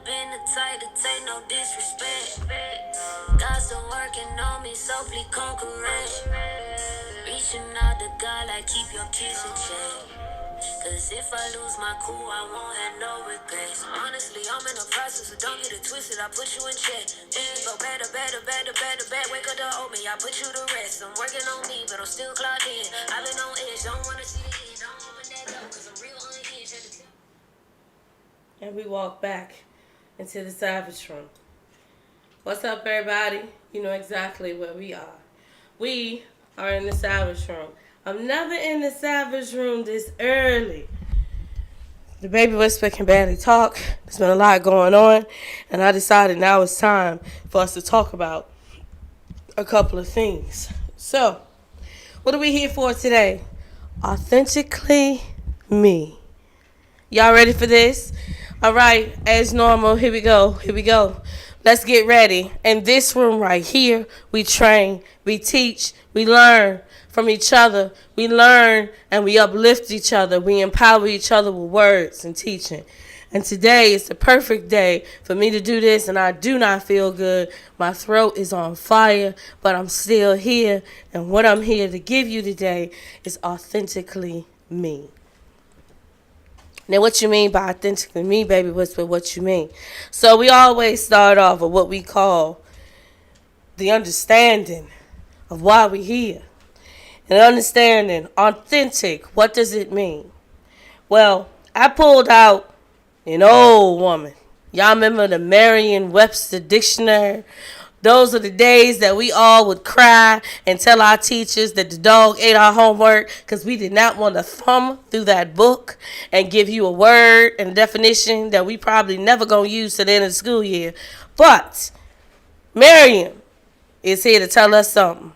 been the type to take no disrespect. God's still working on me, so please come correct. Reaching out to God, like keep your kids in check. Cause if I lose my cool, I won't have no regrets. Honestly, I'm in the process, so don't get it twisted. I put you in check. Things go better, better, better, better, better. Wake up to old me, I put you to rest. I'm working on me, but I'm still clocked in. I've been on edge, don't wanna see the end. Don't open that door, cause I'm real unhinged. And we walk back into the Savage Room. What's up, everybody? You know exactly where we are. We are in the Savage Room. I'm never in the Savage Room this early. The baby whisper can barely talk. There's been a lot going on, and I decided now it's time for us to talk about a couple of things. So, what are we here for today? Authentically Me. Y'all ready for this? All right, as normal, here we go. Let's get ready. In this room right here, we train, we teach, we learn from each other. We learn and we uplift each other. We empower each other with words and teaching. And today is the perfect day for me to do this, and I do not feel good. My throat is on fire, but I'm still here. And what I'm here to give you today is authentically me. Now, what you mean by authentically me, baby whisper, what you mean? So we always start off with what we call the understanding of why we're here. And understanding, authentic, what does it mean? Well, I pulled out an old woman. Y'all remember the Merriam-Webster dictionary? Those are the days that we all would cry and tell our teachers that the dog ate our homework because we did not want to thumb through that book and give you a word and a definition that we probably never going to use to the end of the school year. But Merriam is here to tell us something.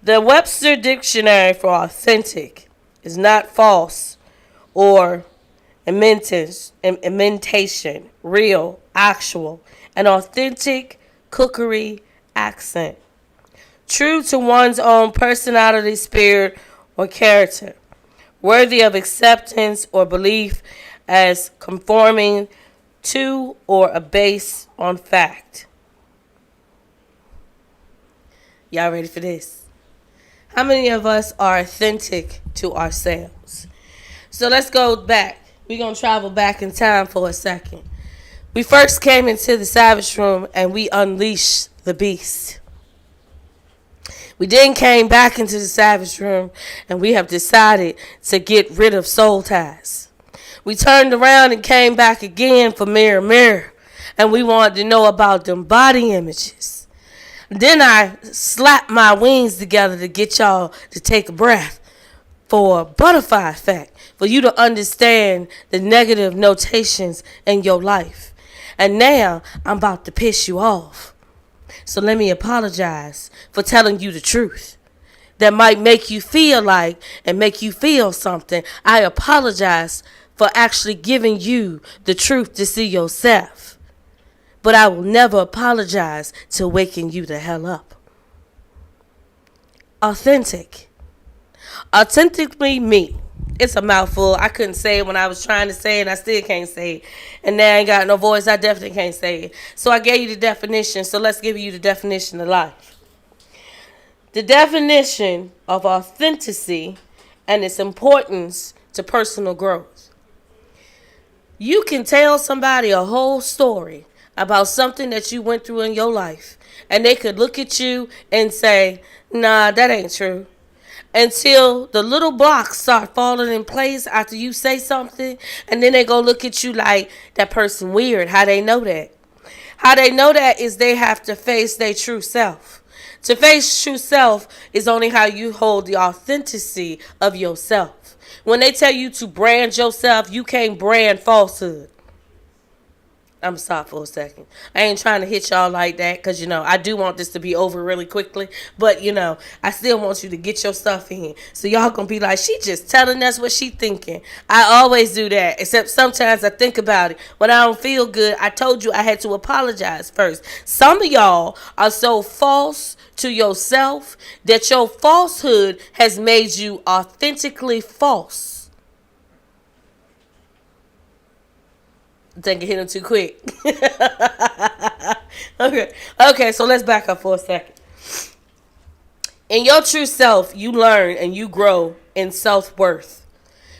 The Webster Dictionary for authentic is not false or imitation, real, actual, an authentic cookery accent, true to one's own personality, spirit, or character, worthy of acceptance or belief as conforming to or based on fact. Y'all ready for this? How many of us are authentic to ourselves? So let's go back. We're going to travel back in time for a second. We first came into the Savage Room and we unleashed the beast. We then came back into the Savage Room and we have decided to get rid of soul ties. We turned around and came back again for Mirror Mirror, and we wanted to know about them body images. Then I slapped my wings together to get y'all to take a breath for butterfly effect, for you to understand the negative notations in your life. And now I'm about to piss you off. So let me apologize for telling you the truth. That might make you feel like and make you feel something. I apologize for actually giving you the truth to see yourself. But I will never apologize to waking you the hell up. Authentic. Authentically me. It's a mouthful. I couldn't say it when I was trying to say it, and I still can't say it. And now I ain't got no voice. I definitely can't say it. So I gave you the definition. So let's give you the definition of life. The definition of authenticity and its importance to personal growth. You can tell somebody a whole story about something that you went through in your life, and they could look at you and say, nah, that ain't true. Until the little blocks start falling in place after you say something, and then they go look at you like that person weird. How they know that? How they know that is they have to face their true self. To face true self is only how you hold the authenticity of yourself. When they tell you to brand yourself, you can't brand falsehood. I'm going to stop for a second. I ain't trying to hit y'all like that because, I do want this to be over really quickly. But, I still want you to get your stuff in. So y'all going to be like, she just telling us what she thinking. I always do that, except sometimes I think about it. When I don't feel good, I told you I had to apologize first. Some of y'all are so false to yourself that your falsehood has made you authentically false. I think I hit him too quick. Okay, so let's back up for a second. In your true self, you learn and you grow in self-worth.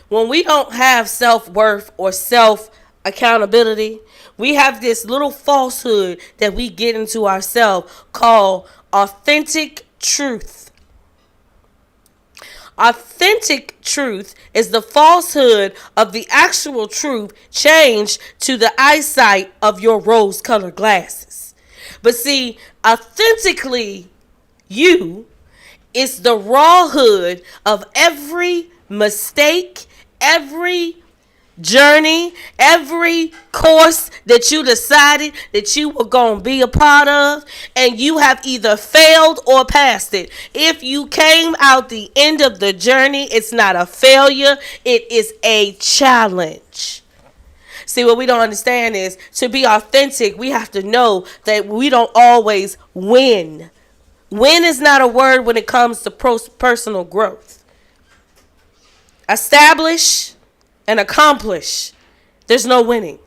When we don't have self-worth or self-accountability, we have this little falsehood that we get into ourselves called authentic truth. Authentic truth is the falsehood of the actual truth changed to the eyesight of your rose-colored glasses. But see, authentically you is the raw hood of every mistake, every journey, every course that you decided that you were going to be a part of, and you have either failed or passed it. If you came out the end of the journey, it's not a failure, it is a challenge. See, what we don't understand is to be authentic, we have to know that we don't always win. Win is not a word when it comes to personal growth. Establish and accomplish. There's no winning.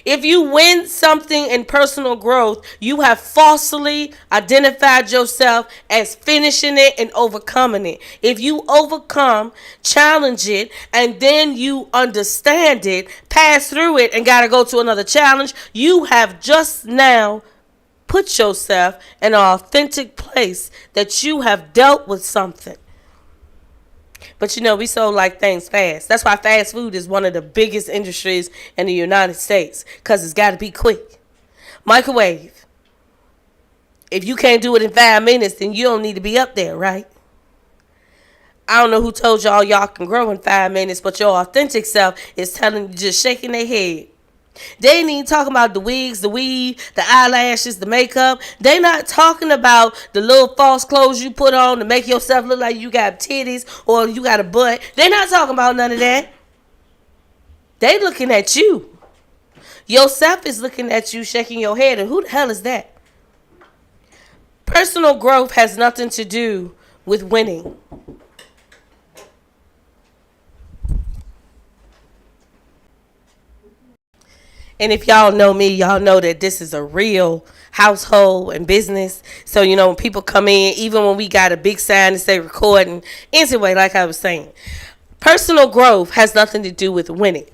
If you win something in personal growth, you have falsely identified yourself as finishing it and overcoming it. If you overcome, challenge it, and then you understand it, pass through it, and got to go to another challenge, you have just now put yourself in an authentic place that you have dealt with something. But we so like things fast. That's why fast food is one of the biggest industries in the United States, because it's got to be quick. Microwave. If you can't do it in 5 minutes, then you don't need to be up there, right? I don't know who told y'all can grow in 5 minutes, but your authentic self is telling you, just shaking their head. They ain't even talking about the wigs, the weave, the eyelashes, the makeup. They not talking about the little false clothes you put on to make yourself look like you got titties or you got a butt. They not talking about none of that. They looking at you. Yourself is looking at you, shaking your head, and who the hell is that? Personal growth has nothing to do with winning. And if y'all know me, y'all know that this is a real household and business. So, when people come in, even when we got a big sign to say recording, anyway, like I was saying, personal growth has nothing to do with winning.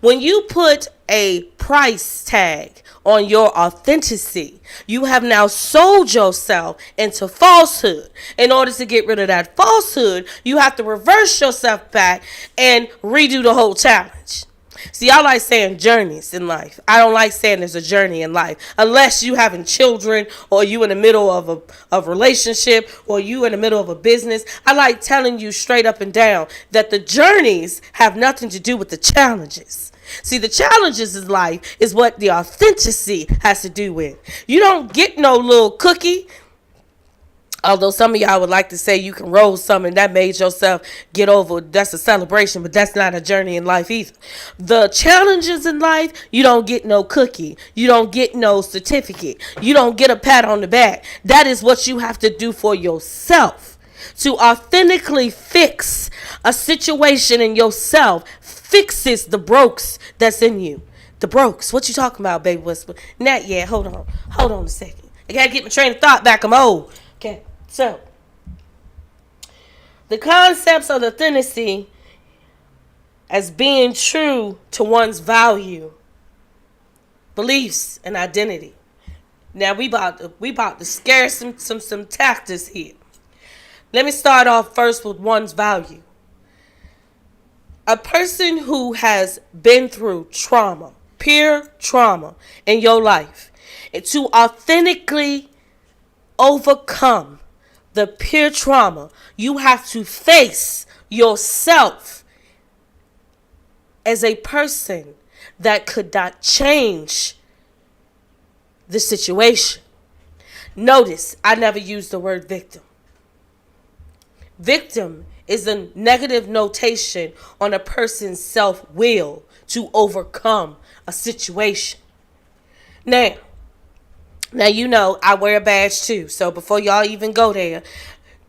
When you put a price tag on your authenticity, you have now sold yourself into falsehood. In order to get rid of that falsehood, you have to reverse yourself back and redo the whole challenge. See, I like saying journeys in life. I don't like saying there's a journey in life. Unless you having children, or you in the middle of a relationship, or you in the middle of a business. I like telling you straight up and down that the journeys have nothing to do with the challenges. See, the challenges in life is what the authenticity has to do with. You don't get no little cookie. Although some of y'all would like to say you can roll something that made yourself get over. That's a celebration, but that's not a journey in life either. The challenges in life, you don't get no cookie. You don't get no certificate. You don't get a pat on the back. That is what you have to do for yourself. To authentically fix a situation in yourself fixes the brokes that's in you. The brokes. What you talking about, baby whisper? Not yet. Hold on a second. I gotta get my train of thought back. I'm old. Okay. So, the concepts of authenticity as being true to one's value, beliefs, and identity. Now we about to scare some tactics here. Let me start off first with one's value. A person who has been through trauma, pure trauma in your life, and to authentically overcome the pure trauma, you have to face yourself as a person that could not change the situation. Notice, I never used the word victim. Victim is a negative notation on a person's self-will to overcome a situation. Now I wear a badge too. So before y'all even go there,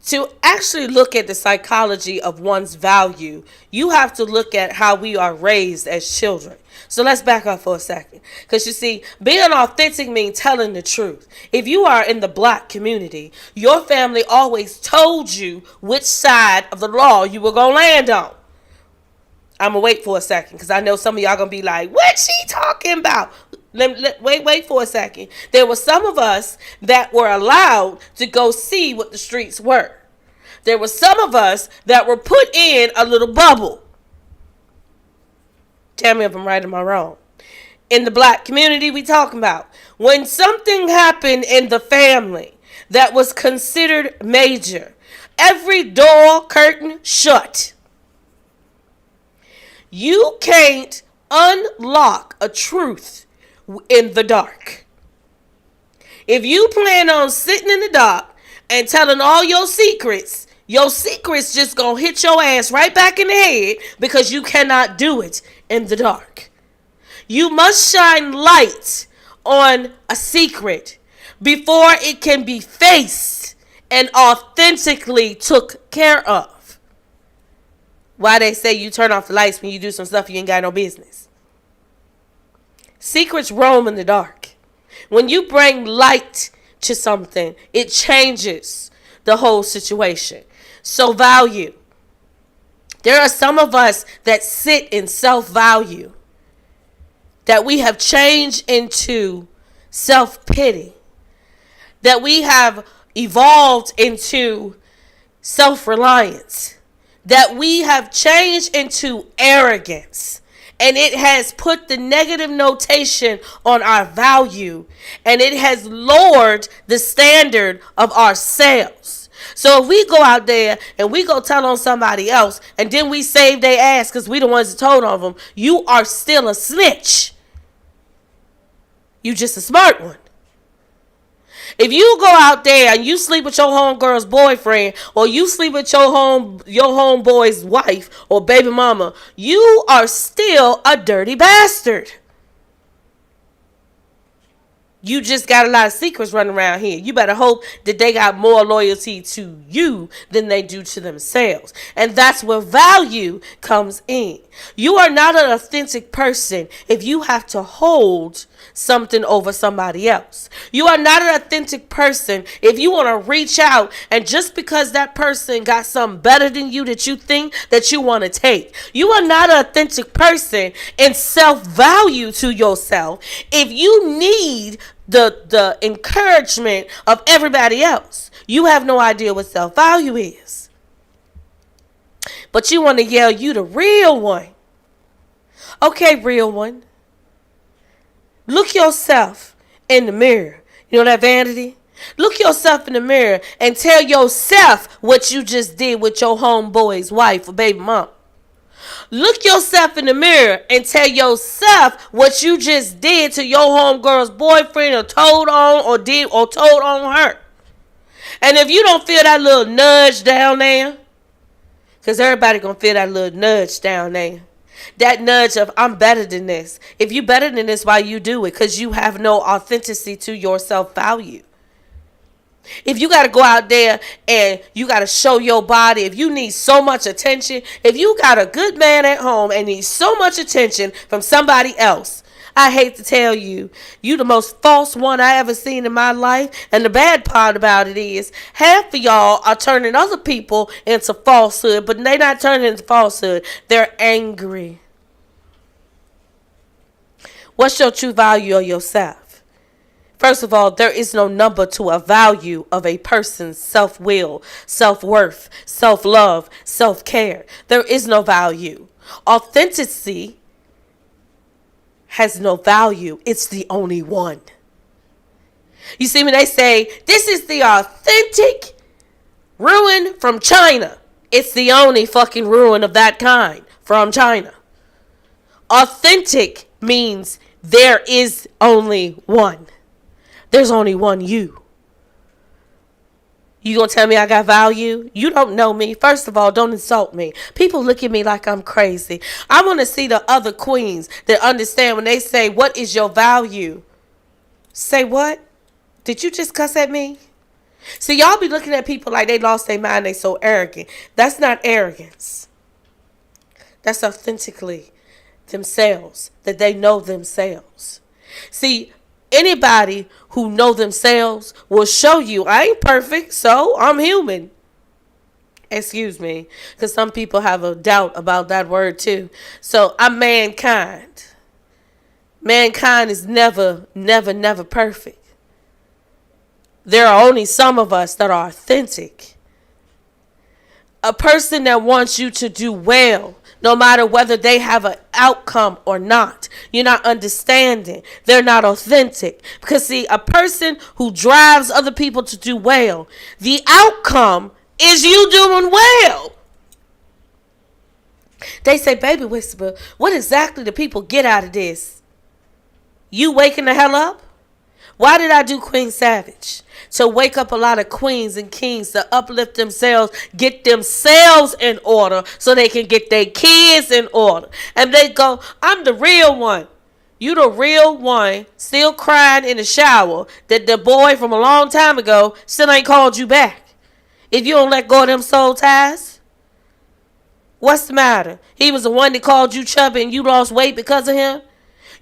To actually look at the psychology of one's value, you have to look at how we are raised as children. So let's back up for a second. Because you see, being authentic means telling the truth. If you are in the black community, your family always told you which side of the law you were going to land on. I'm going to wait for a second because I know some of y'all going to be like, what she talking about? Wait for a second. There were some of us that were allowed to go see what the streets were. There were some of us that were put in a little bubble. Tell me if I'm right or am I wrong. In the black community we talking about, when something happened in the family that was considered major, every door curtain shut. You can't unlock a truth in the dark. If you plan on sitting in the dark and telling all your secrets just gonna hit your ass right back in the head because you cannot do it in the dark. You must shine light on a secret before it can be faced and authentically took care of. Why they say you turn off the lights when you do some stuff you ain't got no business. Secrets roam in the dark. When you bring light to something, it changes the whole situation. So value. There are some of us that sit in self-value that we have changed into self-pity, that we have evolved into self-reliance, that we have changed into arrogance, and it has put the negative notation on our value, and it has lowered the standard of ourselves. So if we go out there and we go tell on somebody else and then we save their ass because we the ones that told on them, you are still a snitch. You just a smart one. If you go out there and you sleep with your homegirl's boyfriend, or you sleep with your homeboy's wife or baby mama, you are still a dirty bastard. You just got a lot of secrets running around here. You better hope that they got more loyalty to you than they do to themselves. And that's where value comes in. You are not an authentic person if you have to hold something over somebody else. You are not an authentic person if you want to reach out and just because that person got something better than you that you think that you want to take. You are not an authentic person in self-value to yourself if you need the encouragement of everybody else. You have no idea what self-value is. But you want to yell, you the real one. Okay, real one. Look yourself in the mirror. You know that vanity? Look yourself in the mirror and tell yourself what you just did with your homeboy's wife or baby mom. Look yourself in the mirror and tell yourself what you just did to your homegirl's boyfriend or told on or told on her. And if you don't feel that little nudge down there, because everybody gonna feel that little nudge down there. That nudge of, I'm better than this. If you better than this, why you do it? Because you have no authenticity to your self-value. If you got to go out there and you got to show your body, if you need so much attention, if you got a good man at home and needs so much attention from somebody else, I hate to tell you, you the most false one I ever seen in my life. And the bad part about it is half of y'all are turning other people into falsehood, but they're not turning into falsehood. They're angry. What's your true value of yourself? First of all, there is no number to a value of a person's self-will, self-worth, self-love, self-care. There is no value. Authenticity has no value. It's the only one. You see, when they say, this is the authentic ruin from China, it's the only fucking ruin of that kind from China. Authentic means there is only one. There's only one you. You gonna tell me I got value? You don't know me. First of all, don't insult me. People look at me like I'm crazy. I want to see the other queens that understand when they say, what is your value? Say what? Did you just cuss at me? See, y'all be looking at people like they lost their mind, they so arrogant. That's not arrogance. That's authentically themselves, that they know themselves. See, anybody who know themselves will show you, I ain't perfect, so I'm human. Excuse me, because some people have a doubt about that word too. So I'm mankind. Mankind is never, never, never perfect. There are only some of us that are authentic. A person that wants you to do well, no matter whether they have an outcome or not, you're not understanding. They're not authentic. Because see, a person who drives other people to do well, the outcome is you doing well. They say, baby whisper, what exactly do people get out of this? You waking the hell up? Why did I do Queen Savage? To wake up a lot of queens and kings to uplift themselves, get themselves in order so they can get their kids in order. And they go, I'm the real one. You the real one, still crying in the shower that the boy from a long time ago still ain't called you back. If you don't let go of them soul ties, what's the matter? He was the one that called you chubby and you lost weight because of him?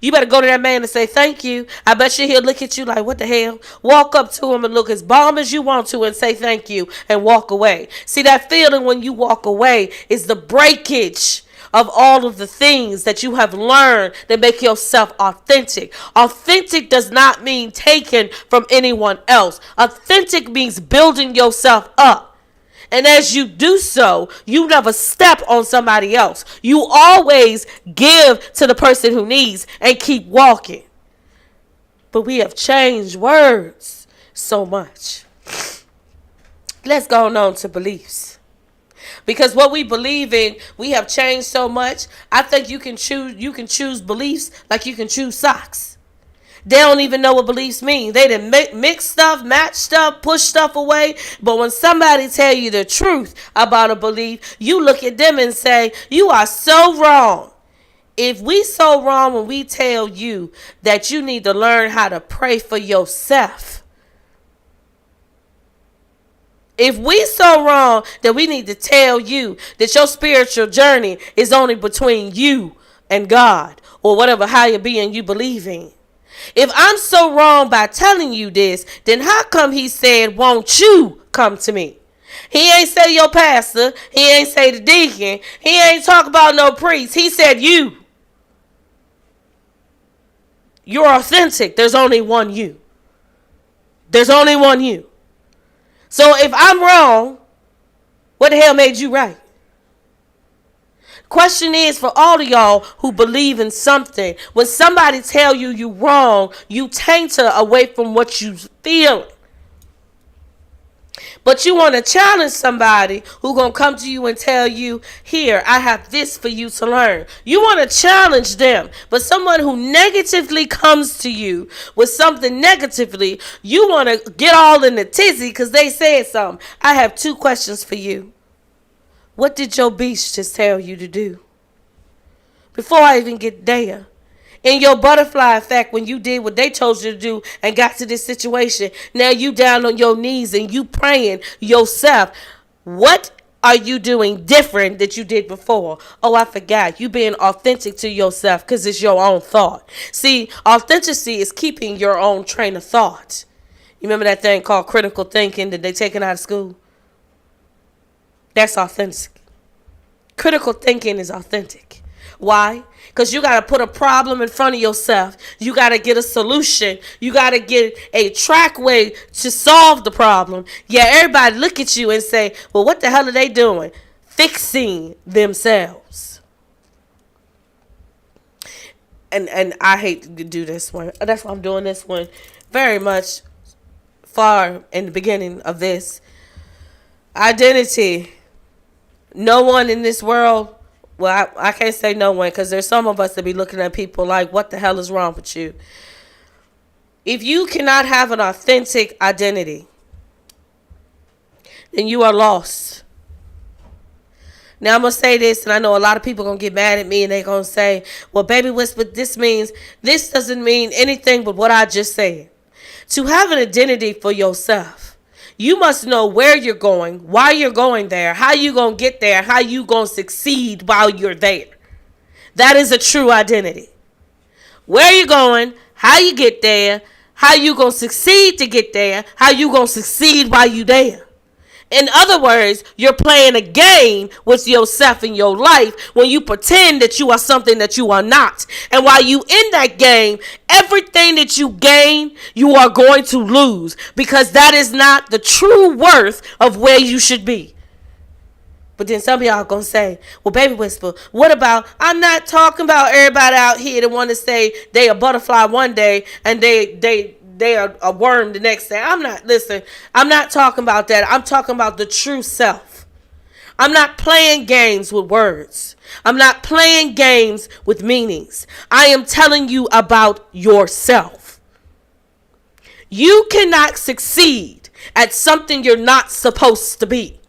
You better go to that man and say thank you. I bet you he'll look at you like, what the hell? Walk up to him and look as bomb as you want to and say thank you and walk away. See, that feeling when you walk away is the breakage of all of the things that you have learned that make yourself authentic. Authentic does not mean taken from anyone else. Authentic means building yourself up. And as you do so, you never step on somebody else. You always give to the person who needs and keep walking. But we have changed words so much. Let's go on to beliefs. Because what we believe in, we have changed so much. I think you can choose beliefs like you can choose socks. They don't even know what beliefs mean. They done mix stuff, match stuff, push stuff away. But when somebody tell you the truth about a belief, you look at them and say, you are so wrong. If we so wrong when we tell you that you need to learn how to pray for yourself. If we so wrong that we need to tell you that your spiritual journey is only between you and God or whatever higher being you believe in. If I'm so wrong by telling you this, then how come he said, won't you come to me? He ain't say your pastor. He ain't say the deacon. He ain't talk about no priest. He said you. You're authentic. There's only one you. There's only one you. So if I'm wrong, what the hell made you right? Question is for all of y'all who believe in something, when somebody tell you you wrong, you taint her away from what you feel. But you want to challenge somebody who going to come to you and tell you, here, I have this for you to learn. You want to challenge them. But someone who negatively comes to you with something negatively, you want to get all in the tizzy because they said something. I have two questions for you. What did your beast just tell you to do? Before I even get there. In your butterfly effect, when you did what they told you to do and got to this situation, now you down on your knees and you praying yourself. What are you doing different that you did before? Oh, I forgot. You being authentic to yourself because it's your own thought. See, authenticity is keeping your own train of thought. You remember that thing called critical thinking that they taken out of school? That's authentic. Critical thinking is authentic. Why? Because you got to put a problem in front of yourself. You got to get a solution. You got to get a track way to solve the problem. Yeah, everybody look at you and say, well, what the hell are they doing? Fixing themselves. And I hate to do this one. That's why I'm doing this one very much far in the beginning of this. Identity. No one in this world, well, I can't say no one because there's some of us that be looking at people like, what the hell is wrong with you? If you cannot have an authentic identity, then you are lost. Now, I'm going to say this, and I know a lot of people are going to get mad at me, and they're going to say, well, baby whisper, this doesn't mean anything but what I just said. To have an identity for yourself, You must know where you're going, why you're going there, how you going to get there, how you going to succeed while you're there. That is a true identity. Where you going, how you get there, how you going to succeed to get there, how you going to succeed while you there. In other words, you're playing a game with yourself in your life when you pretend that you are something that you are not. And while you in that game, everything that you gain, you are going to lose, because that is not the true worth of where you should be. But then some of y'all gonna say, well, Baby Whisper, what about, I'm not talking about everybody out here that want to say they a butterfly one day and they are a worm the next day. I'm not talking about that. I'm talking about the true self. I'm not playing games with words. I'm not playing games with meanings. I am telling you about yourself. You cannot succeed at something you're not supposed to be.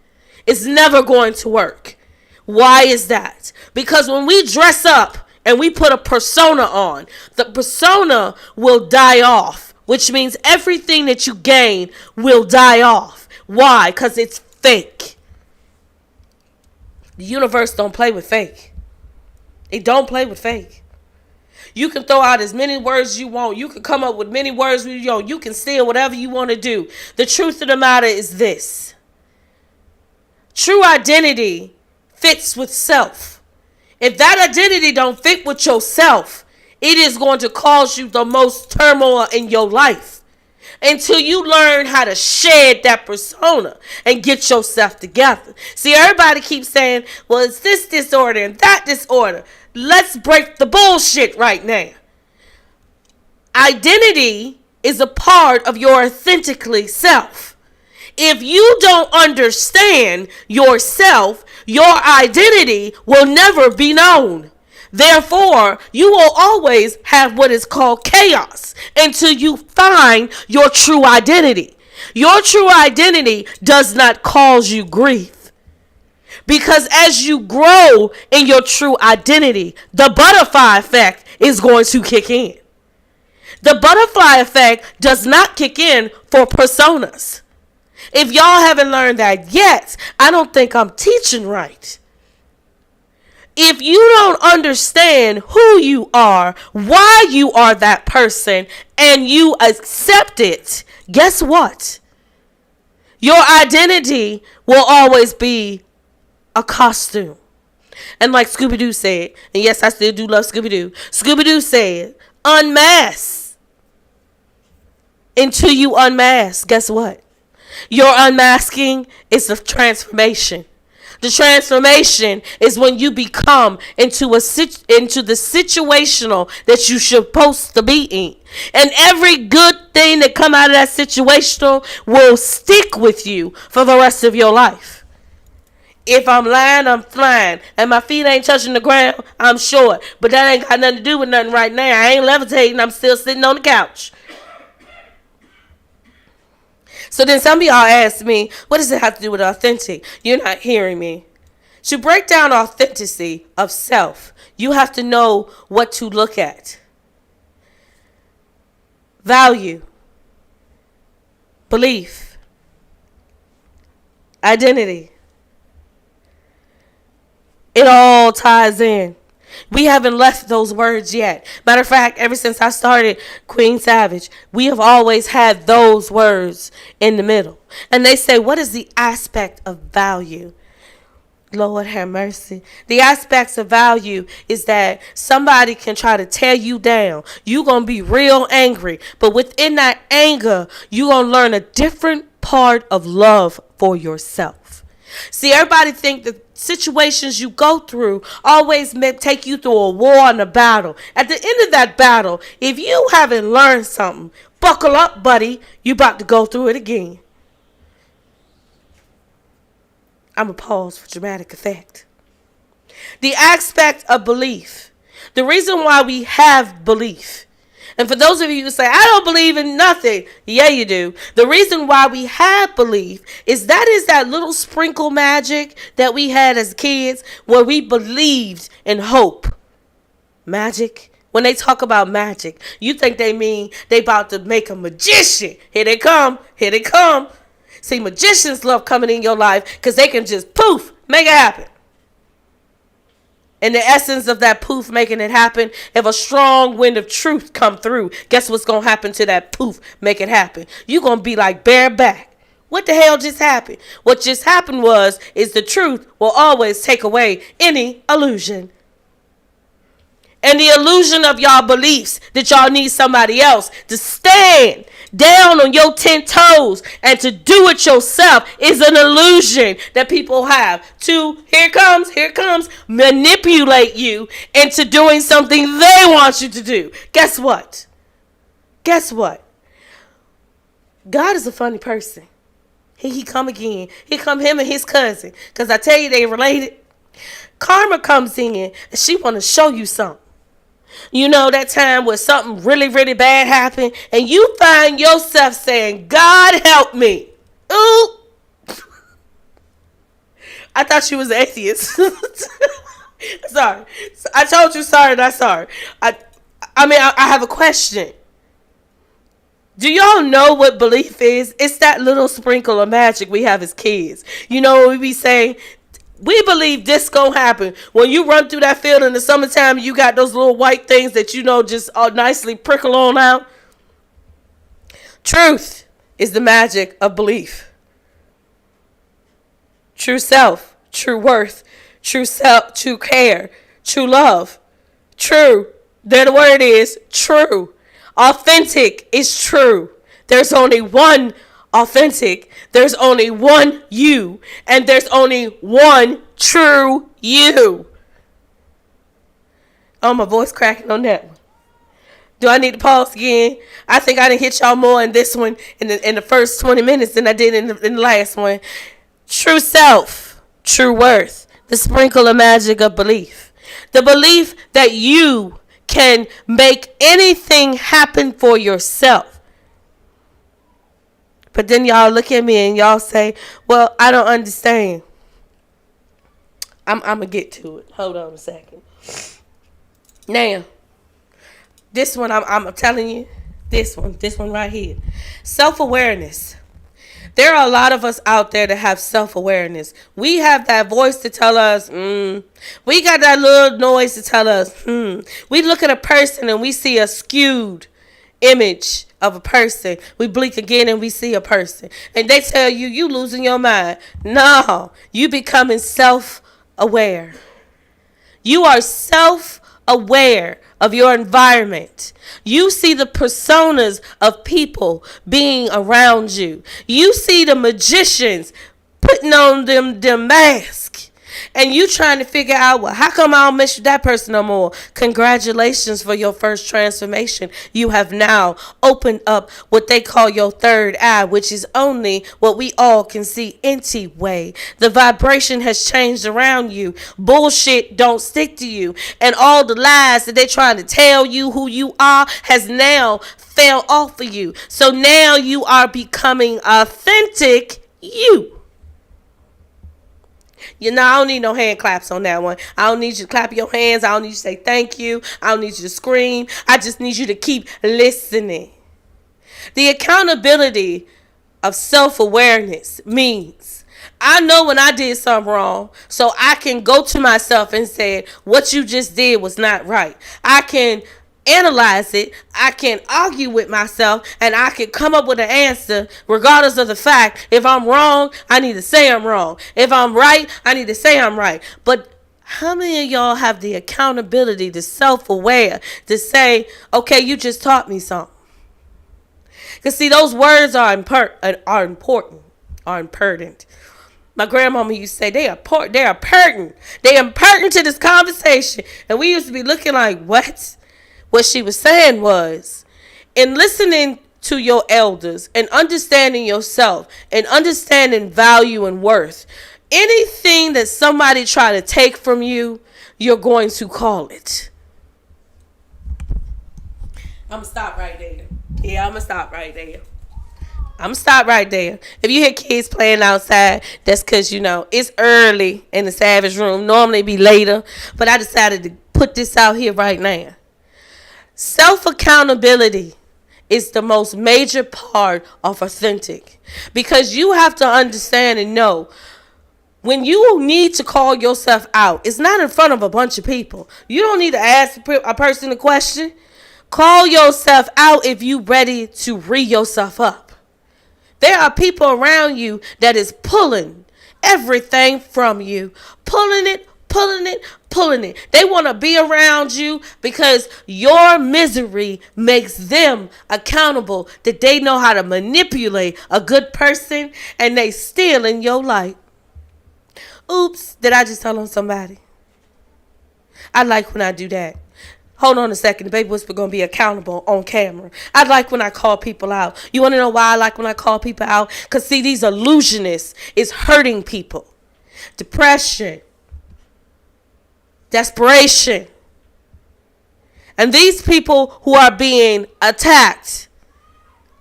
It's never going to work. Why is that? Because when we dress up and we put a persona on, the persona will die off, which means everything that you gain will die off. Why? Because it's fake. The universe don't play with fake. It don't play with fake. You can throw out as many words you want. You can come up with many words you want. You can steal whatever you want to do. The truth of the matter is this. True identity fits with self. If that identity don't fit with yourself, it is going to cause you the most turmoil in your life until you learn how to shed that persona and get yourself together. See, everybody keeps saying, well, it's this disorder and that disorder. Let's break the bullshit right now. Identity is a part of your authentically self. If you don't understand yourself, your identity will never be known. Therefore, you will always have what is called chaos until you find your true identity. Your true identity does not cause you grief. Because as you grow in your true identity, the butterfly effect is going to kick in. The butterfly effect does not kick in for personas. If y'all haven't learned that yet, I don't think I'm teaching right. If you don't understand who you are, why you are that person, and you accept it, guess what? Your identity will always be a costume. And like Scooby-Doo said, and yes, I still do love Scooby-Doo. Scooby-Doo said, unmask. Until you unmask, guess what? Your unmasking is the transformation. The transformation is when you become into the situational that you're supposed to be in. And every good thing that come out of that situational will stick with you for the rest of your life. If I'm lying, I'm flying. And my feet ain't touching the ground, I'm short. But that ain't got nothing to do with nothing right now. I ain't levitating, I'm still sitting on the couch. So then some of y'all ask me, what does it have to do with authentic? You're not hearing me. To break down authenticity of self, you have to know what to look at. Value, belief, identity. It all ties in. We haven't left those words yet. Matter of fact, ever since I started Queen Savage, we have always had those words in the middle. And they say, what is the aspect of value? Lord have mercy. The aspects of value is that somebody can try to tear you down. You're going to be real angry. But within that anger, you're going to learn a different part of love for yourself. See, everybody think the situations you go through always take you through a war and a battle. At the end of that battle, if you haven't learned something, buckle up, buddy. You about to go through it again. I'm going to pause for dramatic effect. The aspect of belief. The reason why we have belief. And for those of you who say, I don't believe in nothing. Yeah, you do. The reason why we have belief is that little sprinkle magic that we had as kids where we believed in hope. Magic. When they talk about magic, you think they mean they about to make a magician. Here they come. Here they come. See, magicians love coming in your life because they can just poof, make it happen. And the essence of that poof making it happen, if a strong wind of truth come through, guess what's going to happen to that poof, make it happen? You're going to be like bareback. What the hell just happened? What just happened is the truth will always take away any illusion. And the illusion of y'all beliefs that y'all need somebody else to stand down on your 10 toes and to do it yourself is an illusion that people have to, here comes, manipulate you into doing something they want you to do. Guess what? God is a funny person. He come again. Here come him and his cousin. Because I tell you, they related. Karma comes in and she want to show you something. You know, that time where something really, really bad happened and you find yourself saying, God help me. Ooh. I thought you was an atheist. Sorry. I told you sorry, not sorry. I have a question. Do y'all know what belief is? It's that little sprinkle of magic we have as kids. You know, we be saying, we believe this gonna happen. When you run through that field in the summertime, you got those little white things that you know just all nicely prickle on out. Truth is the magic of belief. True self, true worth, true self, true care, true love. True. There the word is true. Authentic is true. There's only one authentic. There's only one you. And there's only one true you. Oh, my voice cracking on that one. Do I need to pause again? I think I didn't hit y'all more in this one in the first 20 minutes than I did in the last one. True self, true worth, the sprinkle of magic of belief. The belief that you can make anything happen for yourself. But then y'all look at me and y'all say, well, I don't understand. I'm going to get to it. Hold on a second. Now, this one, I'm telling you, this one right here. Self-awareness. There are a lot of us out there that have self-awareness. We have that voice to tell us, We got that little noise to tell us, We look at a person and we see a skewed image of a person. We blink again and we see a person. And they tell you, you losing your mind. No, you becoming self-aware. You are self-aware of your environment. You see the personas of people being around you. You see the magicians putting on them masks. And you trying to figure out, well, how come I don't miss that person no more? Congratulations for your first transformation. You have now opened up what they call your third eye, which is only what we all can see anyway. The vibration has changed around you. Bullshit don't stick to you. And all the lies that they're trying to tell you who you are has now fell off of you. So now you are becoming authentic you. You know, I don't need no hand claps on that one. I don't need you to clap your hands. I don't need you to say thank you. I don't need you to scream. I just need you to keep listening. The accountability of self-awareness means I know when I did something wrong, so I can go to myself and say, what you just did was not right. I can analyze it, I can argue with myself, and I can come up with an answer regardless of the fact. If I'm wrong, I need to say I'm wrong. If I'm right, I need to say I'm right. But how many of y'all have the accountability to self-aware to say, okay, you just taught me something? Because see, those words are important, are important. My grandmama used to say they are pertinent. They are pertinent to this conversation. And we used to be looking like, what? What she was saying was, in listening to your elders and understanding yourself and understanding value and worth, anything that somebody try to take from you, you're going to call it. I'm going to stop right there. Yeah, I'm going to stop right there. I'm going to stop right there. If you hear kids playing outside, that's because, you know, it's early in the Savage Room. Normally it'd be later, but I decided to put this out here right now. Self-accountability is the most major part of authentic, because you have to understand and know when you need to call yourself out, it's not in front of a bunch of people. You don't need to ask a person a question. Call yourself out if you ready to re yourself up. There are people around you that is pulling everything from you. Pulling it, pulling it, pulling it. They want to be around you because your misery makes them accountable, that they know how to manipulate a good person and they steal in your life. Oops, did I just tell on somebody? I like when I do that. Hold on a second. The baby whisper gonna be accountable on camera. I like when I call people out. You wanna know why I like when I call people out? Cause see, these illusionists is hurting people. Depression, desperation. And these people who are being attacked.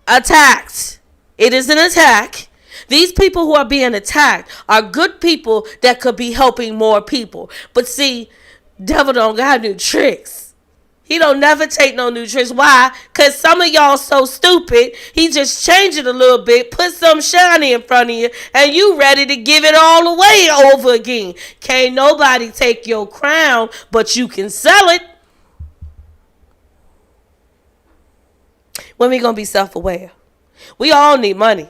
It is an attack. These people who are being attacked are good people that could be helping more people. But see, devil don't got new tricks. He don't never take no new tricks. Why? Because some of y'all so stupid, he just change it a little bit, put some shiny in front of you, and you ready to give it all away over again. Can't nobody take your crown, but you can sell it. When we gonna be self-aware? We all need money.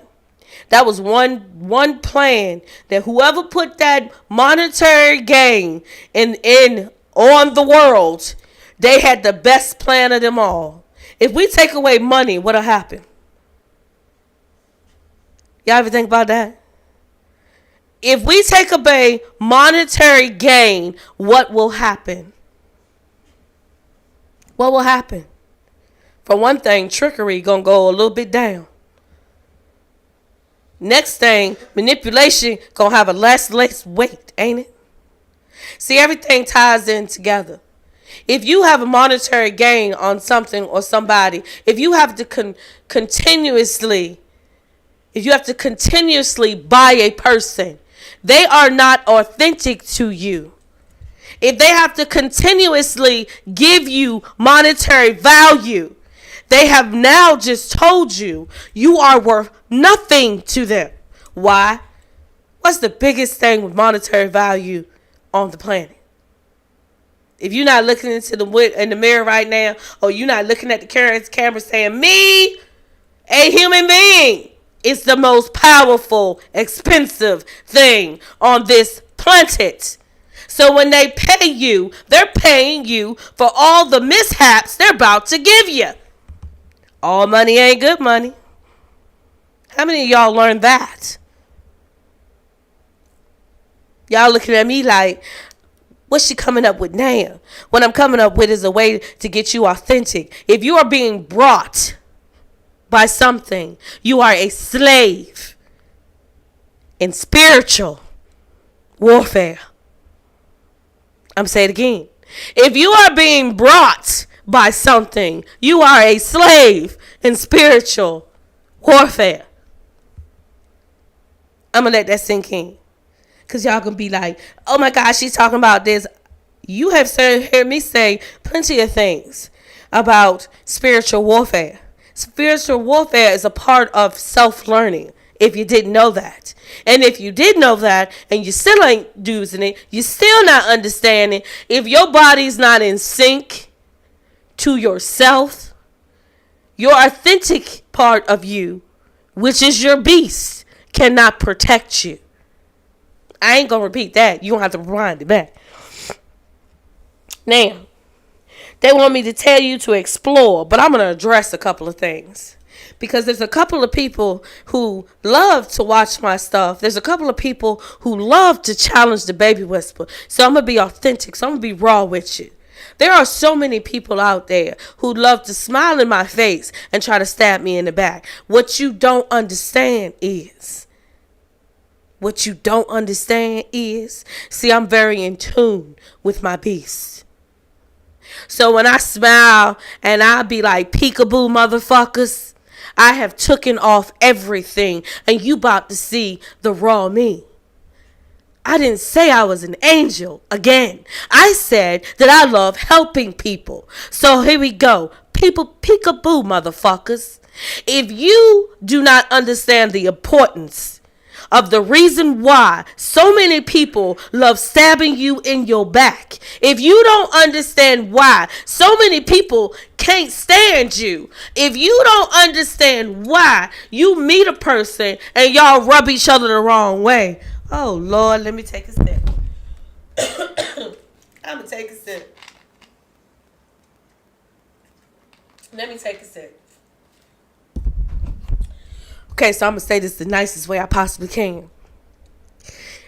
That was one plan that whoever put that monetary gain in on the world, they had the best plan of them all. If we take away money, what'll happen? Y'all ever think about that? If we take away monetary gain, what will happen? What will happen? For one thing, trickery gonna go a little bit down. Next thing, manipulation gonna have a less weight, ain't it? See, everything ties in together. If you have a monetary gain on something or somebody, if you have to continuously buy a person, they are not authentic to you. If they have to continuously give you monetary value, they have now just told you you are worth nothing to them. Why? What's the biggest thing with monetary value on the planet? If you're not looking into in the mirror right now, or you're not looking at the camera saying, me, a human being, is the most powerful, expensive thing on this planet. So when they pay you, they're paying you for all the mishaps they're about to give you. All money ain't good money. How many of y'all learned that? Y'all looking at me like, what's she coming up with now? What I'm coming up with is a way to get you authentic. If you are being brought by something, you are a slave in spiritual warfare. I'm saying it again. If you are being brought by something, you are a slave in spiritual warfare. I'm going to let that sink in. Because y'all going to be like, oh my gosh, she's talking about this. You have heard me say plenty of things about spiritual warfare. Spiritual warfare is a part of self-learning, if you didn't know that. And if you did know that and you still ain't using it, you still not understanding, if your body's not in sync to yourself, your authentic part of you, which is your beast, cannot protect you. I ain't gonna repeat that. You don't have to rewind it back. Now, they want me to tell you to explore, but I'm gonna address a couple of things. Because there's a couple of people who love to watch my stuff. There's a couple of people who love to challenge the baby whisper. So I'm gonna be authentic. So I'm gonna be raw with you. There are so many people out there who love to smile in my face and try to stab me in the back. What you don't understand is, see, I'm very in tune with my beast. So when I smile and I be like, peekaboo motherfuckers, I have taken off everything and you about to see the raw me. I didn't say I was an angel again. I said that I love helping people. So here we go. peekaboo, motherfuckers. If you do not understand the importance of the reason why so many people love stabbing you in your back, if you don't understand why so many people can't stand you, if you don't understand why you meet a person and y'all rub each other the wrong way, oh Lord, let me take a sip. I'm gonna take a sip. Let me take a sip. Okay, so I'm going to say this the nicest way I possibly can.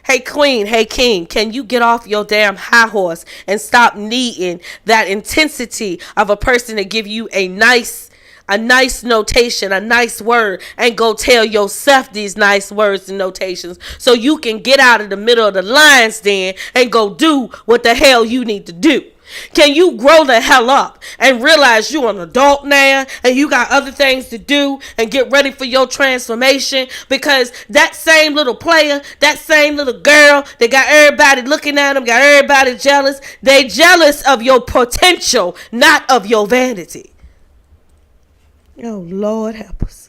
Hey, queen, hey, king, can you get off your damn high horse and stop needing that intensity of a person to give you a nice notation, a nice word, and go tell yourself these nice words and notations so you can get out of the middle of the lion's den and go do what the hell you need to do? Can you grow the hell up and realize you're an adult now and you got other things to do and get ready for your transformation? Because that same little player, that same little girl that got everybody looking at them, got everybody jealous, they jealous of your potential, not of your vanity. Oh, Lord help us.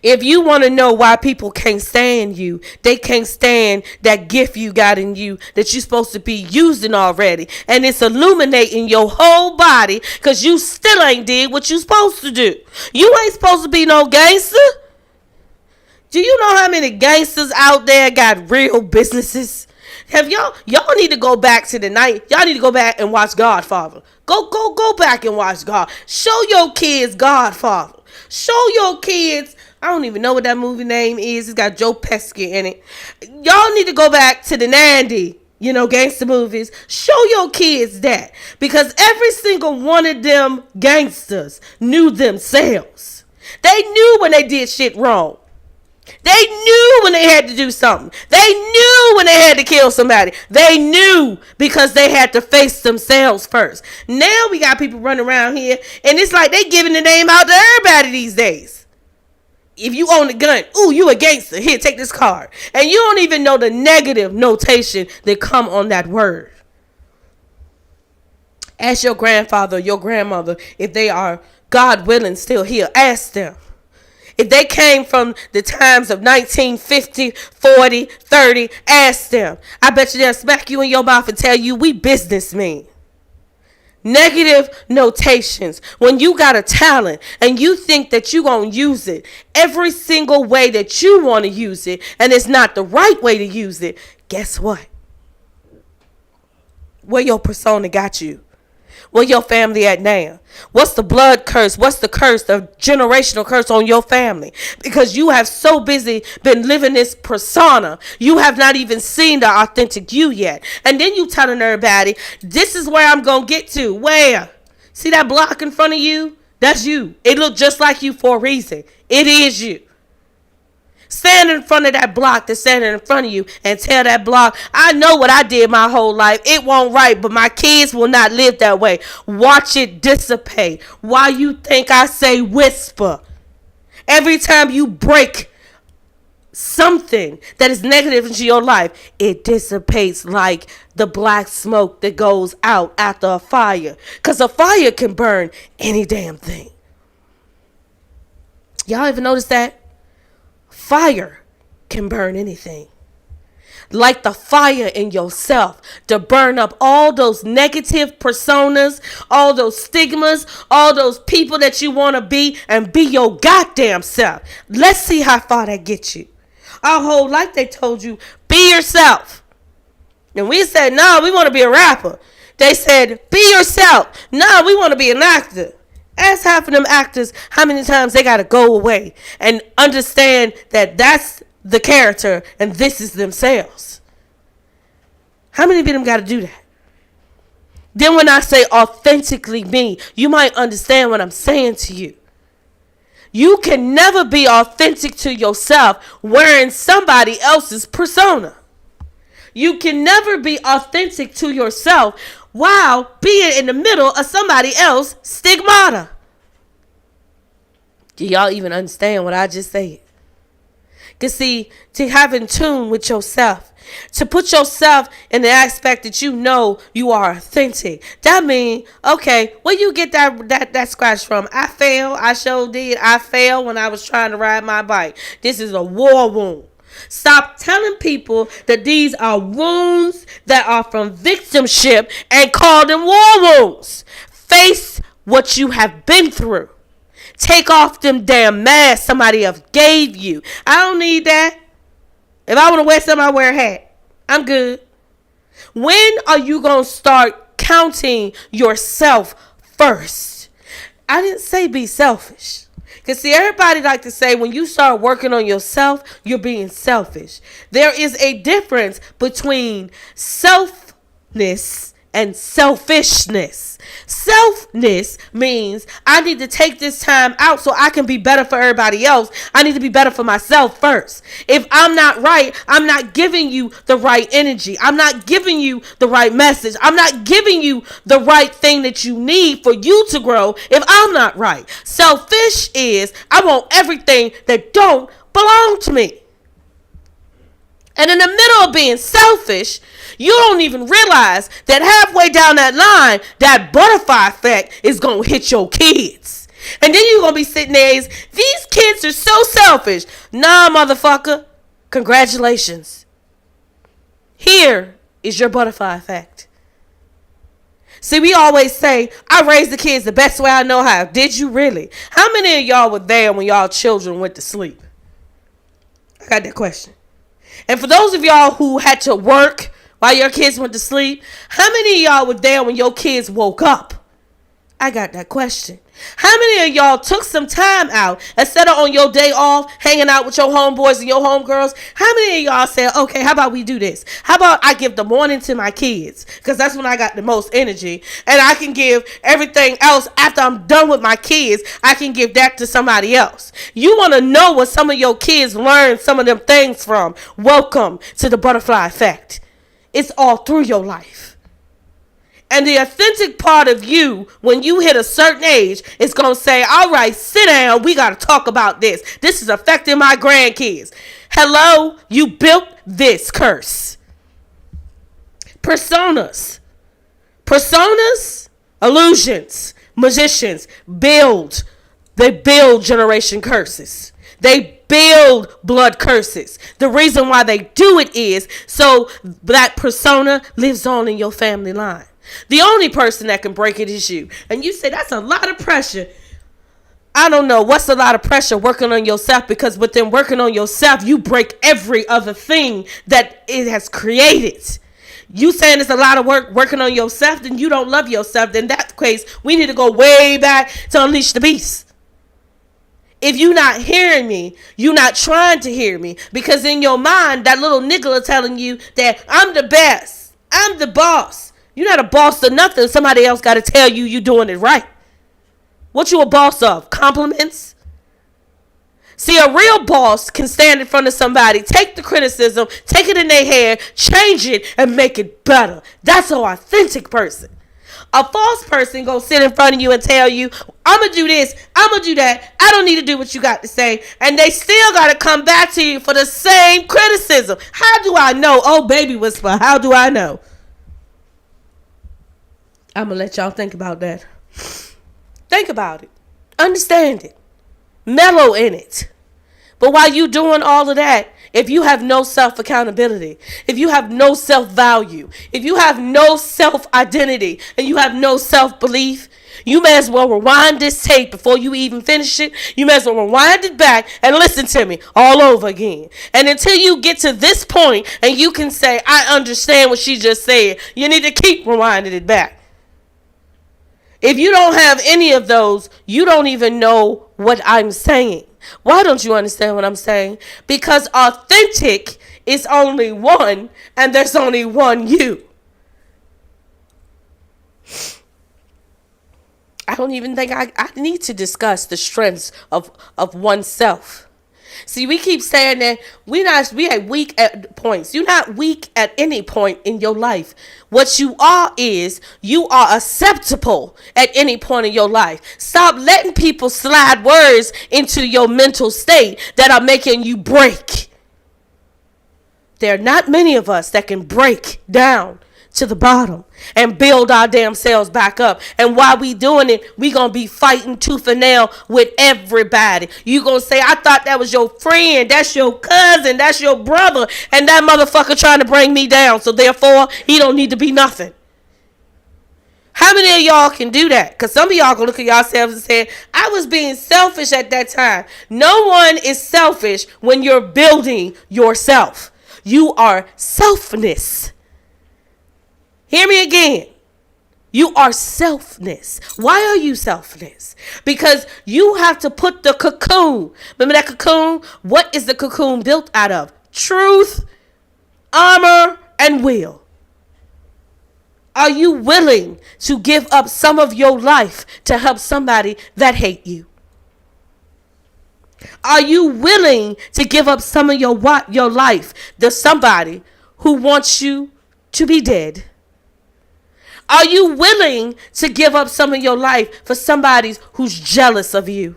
If you want to know why people can't stand you, they can't stand that gift you got in you that you're supposed to be using already. And it's illuminating your whole body because you still ain't did what you supposed to do. You ain't supposed to be no gangster. Do you know how many gangsters out there got real businesses? Have y'all need to go back to the night. Y'all need to go back and watch Godfather. Go back and watch God. Show your kids Godfather. Show your kids, I don't even know what that movie name is. It's got Joe Pesci in it. Y'all need to go back to the 90s, gangster movies. Show your kids that. Because every single one of them gangsters knew themselves. They knew when they did shit wrong. They knew when they had to do something. They knew when they had to kill somebody. They knew because they had to face themselves first. Now we got people running around here and it's like they giving the name out to everybody these days. If you own a gun, ooh, you a gangster. Here, take this card. And you don't even know the negative notation that come on that word. Ask your grandfather or your grandmother if they are, God willing, still here. Ask them. If they came from the times of 1950, 40, 30, ask them. I bet you they'll smack you in your mouth and tell you we businessmen. Negative notations. When you got a talent and you think that you're going to use it every single way that you want to use it and it's not the right way to use it, guess what? Where your persona got you? Where your family at now? What's the blood curse? What's the curse, the generational curse on your family? Because you have so busy been living this persona, you have not even seen the authentic you yet. And then you telling everybody, this is where I'm going to get to. Where? See that block in front of you? That's you. It looked just like you for a reason. It is you. Stand in front of that block that's standing in front of you and tell that block, I know what I did my whole life. It won't right, but my kids will not live that way. Watch it dissipate. Why you think I say whisper? Every time you break something that is negative into your life, it dissipates like the black smoke that goes out after a fire. Because a fire can burn any damn thing. Y'all ever notice that? Fire can burn anything. Like the fire in yourself to burn up all those negative personas, all those stigmas, all those people that you want to be and be your goddamn self. Let's see how far that gets you. Our whole life they told you, be yourself. And we said, no, we want to be a rapper. They said, be yourself. No, we want to be an actor. Ask half of them actors how many times they got to go away and understand that that's the character and this is themselves. How many of them got to do that? Then when I say authentically me, you might understand what I'm saying to you. You can never be authentic to yourself wearing somebody else's persona. You can never be authentic to yourself while being in the middle of somebody else's stigmata. Do y'all even understand what I just said? Cause see, to have in tune with yourself, to put yourself in the aspect that you know you are authentic. That means, okay, where you get that scratch from? I failed. I sure did. I failed when I was trying to ride my bike. This is a war wound. Stop telling people that these are wounds that are from victimship and call them war wounds. Face what you have been through. Take off them damn masks somebody else gave you. I don't need that. If I want to wear something, I wear a hat. I'm good. When are you going to start counting yourself first? I didn't say be selfish. Because see, everybody like to say when you start working on yourself, you're being selfish. There is a difference between selfness and selfishness. Selfness means I need to take this time out so I can be better for everybody else. I need to be better for myself first. If I'm not right, I'm not giving you the right energy. I'm not giving you the right message. I'm not giving you the right thing that you need for you to grow if I'm not right. Selfish is I want everything that don't belong to me. And in the middle of being selfish, you don't even realize that halfway down that line, that butterfly effect is going to hit your kids. And then you're going to be sitting there, these kids are so selfish. Nah, motherfucker. Congratulations. Here is your butterfly effect. See, we always say, I raised the kids the best way I know how. Did you really? How many of y'all were there when y'all children went to sleep? I got that question. And for those of y'all who had to work while your kids went to sleep, how many of y'all were there when your kids woke up? I got that question. How many of y'all took some time out instead of on your day off hanging out with your homeboys and your homegirls? How many of y'all said, okay, how about we do this? How about I give the morning to my kids? Because that's when I got the most energy. And I can give everything else after I'm done with my kids. I can give that to somebody else. You want to know what some of your kids learn some of them things from. Welcome to the butterfly effect. It's all through your life. And the authentic part of you, when you hit a certain age, is going to say, all right, sit down. We got to talk about this. This is affecting my grandkids. Hello, you built this curse. Personas. Personas, illusions, magicians build. They build generation curses. They build blood curses. The reason why they do it is so that persona lives on in your family line. The only person that can break it is you. And you say, that's a lot of pressure. I don't know what's a lot of pressure working on yourself, because within working on yourself, you break every other thing that it has created. You saying it's a lot of work working on yourself, then you don't love yourself. Then in that case, we need to go way back to unleash the beast. If you're not hearing me, you're not trying to hear me, because in your mind, that little nigga is telling you that I'm the best. I'm the boss. You're not a boss of nothing. Somebody else got to tell you you're doing it right. What you a boss of? Compliments? See, a real boss can stand in front of somebody, take the criticism, take it in their head, change it, and make it better. That's an authentic person. A false person gonna sit in front of you and tell you, I'm gonna do this, I'm gonna do that, I don't need to do what you got to say, and they still gotta come back to you for the same criticism. How do I know? Oh, baby whisper, how do I know? I'm gonna let y'all think about that. Think about it. Understand it. Mellow in it. But while you doing all of that, if you have no self-accountability, if you have no self-value, if you have no self-identity, and you have no self-belief, you may as well rewind this tape before you even finish it. You may as well rewind it back and listen to me all over again. And until you get to this point and you can say, I understand what she just said, you need to keep rewinding it back. If you don't have any of those, you don't even know what I'm saying. Why don't you understand what I'm saying? Because authentic is only one, and there's only one you. I don't even think I need to discuss the strengths of oneself. See, we keep saying that we are weak at points. You're not weak at any point in your life. What you are is you are acceptable at any point in your life. Stop letting people slide words into your mental state that are making you break. There are not many of us that can break down to the bottom and build our damn selves back up. And while we doing it, we gonna be fighting tooth and nail with everybody. You gonna say, I thought that was your friend, that's your cousin, that's your brother, and that motherfucker trying to bring me down, so therefore he don't need to be nothing. How many of y'all can do that? Because some of y'all gonna look at yourselves and say, I was being selfish at that time. No one is selfish when you're building yourself. You are selfness. Hear me again. You are selfness. Why are you selfless? Because you have to put the cocoon. Remember that cocoon? What is the cocoon built out of? Truth, armor, and will. Are you willing to give up some of your life to help somebody that hate you? Are you willing to give up some of your life to somebody who wants you to be dead? Are you willing to give up some of your life for somebody who's jealous of you?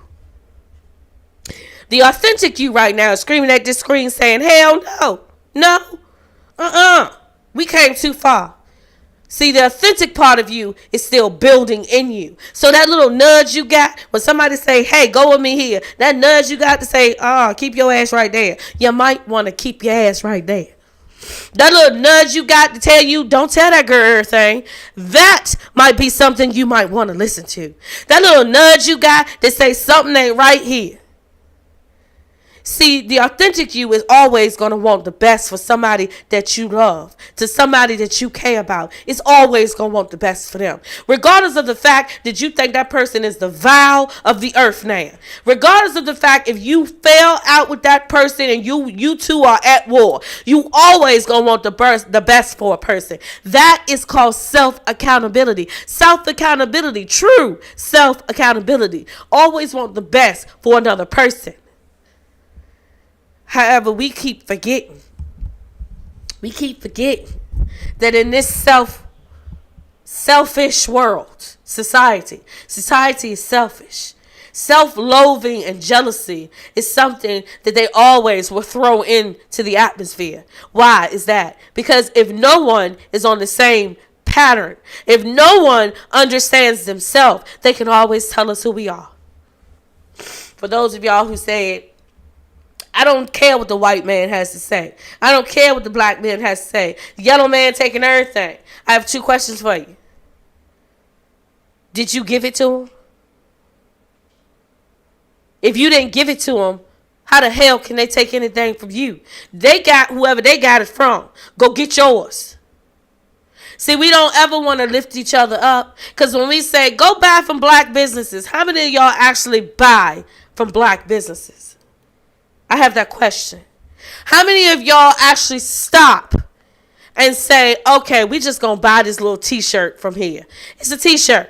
The authentic you right now is screaming at this screen saying, hell no, no, we came too far. See, the authentic part of you is still building in you. So that little nudge you got when somebody say, hey, go with me here, that nudge you got to say, keep your ass right there. You might want to keep your ass right there. That little nudge you got to tell you, don't tell that girl everything. That might be something you might want to listen to. That little nudge you got to say something ain't right here. See, the authentic you is always going to want the best for somebody that you love, to somebody that you care about. It's always going to want the best for them. Regardless of the fact that you think that person is the vow of the earth now. Regardless of the fact if you fell out with that person and you two are at war. You always going to want the best for a person. That is called self-accountability. Self-accountability, true self-accountability. Always want the best for another person. However, we keep forgetting that in this selfish world, society is selfish. Self-loathing and jealousy is something that they always will throw into the atmosphere. Why is that? Because if no one is on the same pattern, if no one understands themselves, they can always tell us who we are. For those of y'all who said, I don't care what the white man has to say. I don't care what the black man has to say. The yellow man taking everything. I have 2 questions for you. Did you give it to him? If you didn't give it to him, how the hell can they take anything from you? They got whoever they got it from. Go get yours. See, we don't ever want to lift each other up. Because when we say, go buy from black businesses, how many of y'all actually buy from black businesses? I have that question. How many of y'all actually stop and say, okay, we just going to buy this little t-shirt from here? It's a t-shirt.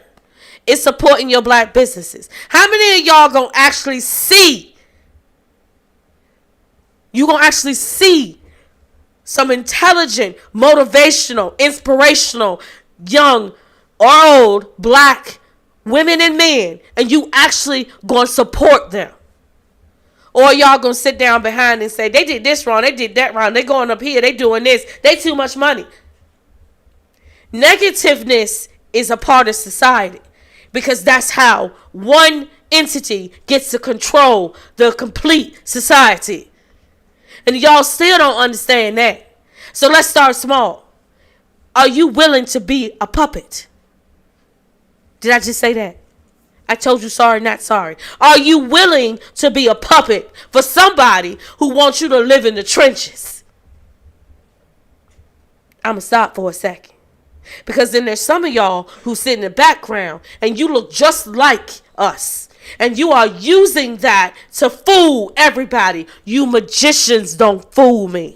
It's supporting your black businesses. How many of y'all going to actually see? You going to actually see some intelligent, motivational, inspirational, young or old black women and men, and you actually going to support them? Or y'all gonna sit down behind and say, they did this wrong, they did that wrong, they going up here, they doing this, they too much money. Negativeness is a part of society because that's how one entity gets to control the complete society. And y'all still don't understand that. So let's start small. Are you willing to be a puppet? Did I just say that? I told you sorry, not sorry. Are you willing to be a puppet for somebody who wants you to live in the trenches? I'm going to stop for a second. Because then there's some of y'all who sit in the background and you look just like us. And you are using that to fool everybody. You magicians don't fool me.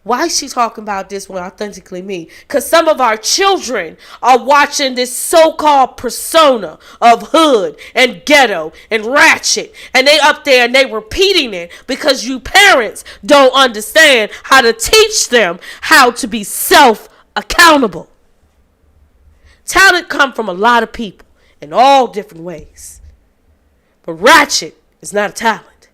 Why is she talking about this one, Authentically Me? Because some of our children are watching this so-called persona of hood and ghetto and ratchet. And they up there and they repeating it because you parents don't understand how to teach them how to be self-accountable. Talent come from a lot of people in all different ways. But ratchet is not a talent.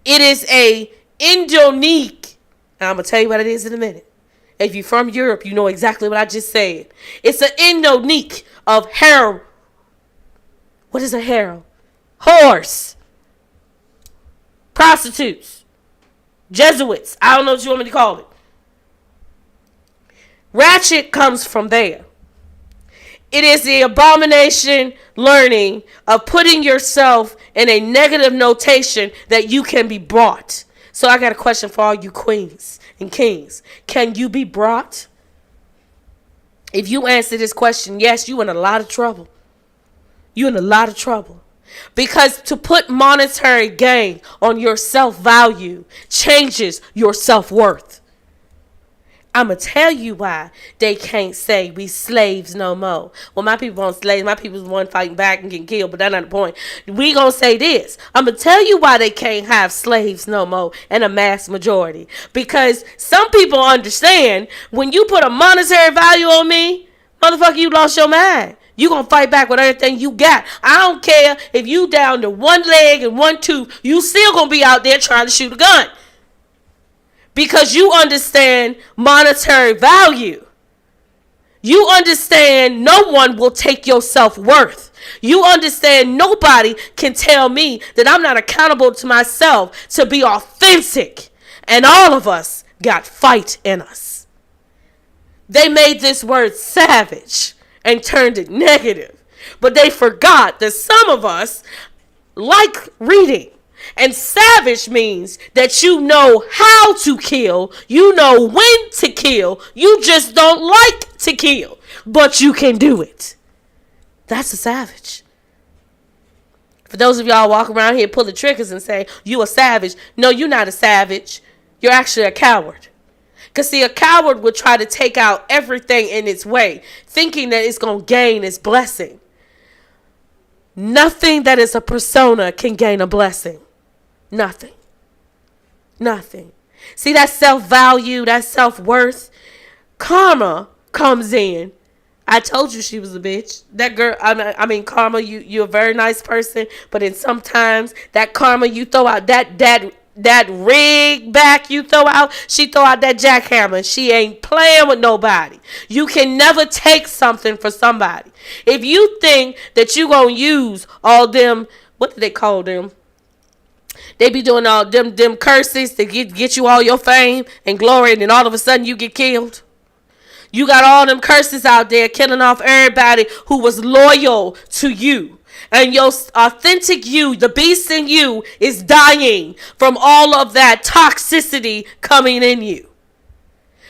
It is a Indonique. And I'm going to tell you what it is in a minute. If you're from Europe, you know exactly what I just said. It's an Indonique of hero. What is a hero? Whores. Prostitutes. Jesuits. I don't know what you want me to call it. Ratchet comes from there. It is the abomination learning of putting yourself in a negative notation that you can be brought. So I got a question for all you queens and kings. Can you be brought? If you answer this question, yes, you in a lot of trouble. You in a lot of trouble. Because to put monetary gain on your self-value changes your self-worth. I'm going to tell you why they can't say we slaves no more. Well, my people aren't slaves. My people's the one fighting back and getting killed, but that's not the point. We going to say this. I'm going to tell you why they can't have slaves no more in a mass majority. Because some people understand when you put a monetary value on me, motherfucker, you lost your mind. You going to fight back with everything you got. I don't care if you down to one leg and one tooth. You still going to be out there trying to shoot a gun. Because you understand monetary value. You understand no one will take your self-worth. You understand nobody can tell me that I'm not accountable to myself to be authentic. And all of us got fight in us. They made this word savage and turned it negative. But they forgot that some of us like reading. And savage means that you know how to kill. You know when to kill. You just don't like to kill. But you can do it. That's a savage. For those of y'all walk around here pulling triggers and say, you a savage. No, you're not a savage. You're actually a coward. Because see, a coward would try to take out everything in its way, thinking that it's going to gain its blessing. Nothing that is a persona can gain a blessing. Nothing. Nothing. See, that self-value, that self-worth, karma comes in. I told you she was a bitch. That girl, I mean, karma, you're a very nice person, but then sometimes that karma you throw out, that rig back you throw out, she throw out that jackhammer. She ain't playing with nobody. You can never take something for somebody. If you think that you gonna use all them, what do they call them? They be doing all them curses to get you all your fame and glory, and then all of a sudden you get killed. You got all them curses out there killing off everybody who was loyal to you. And your authentic you, the beast in you, is dying from all of that toxicity coming in you.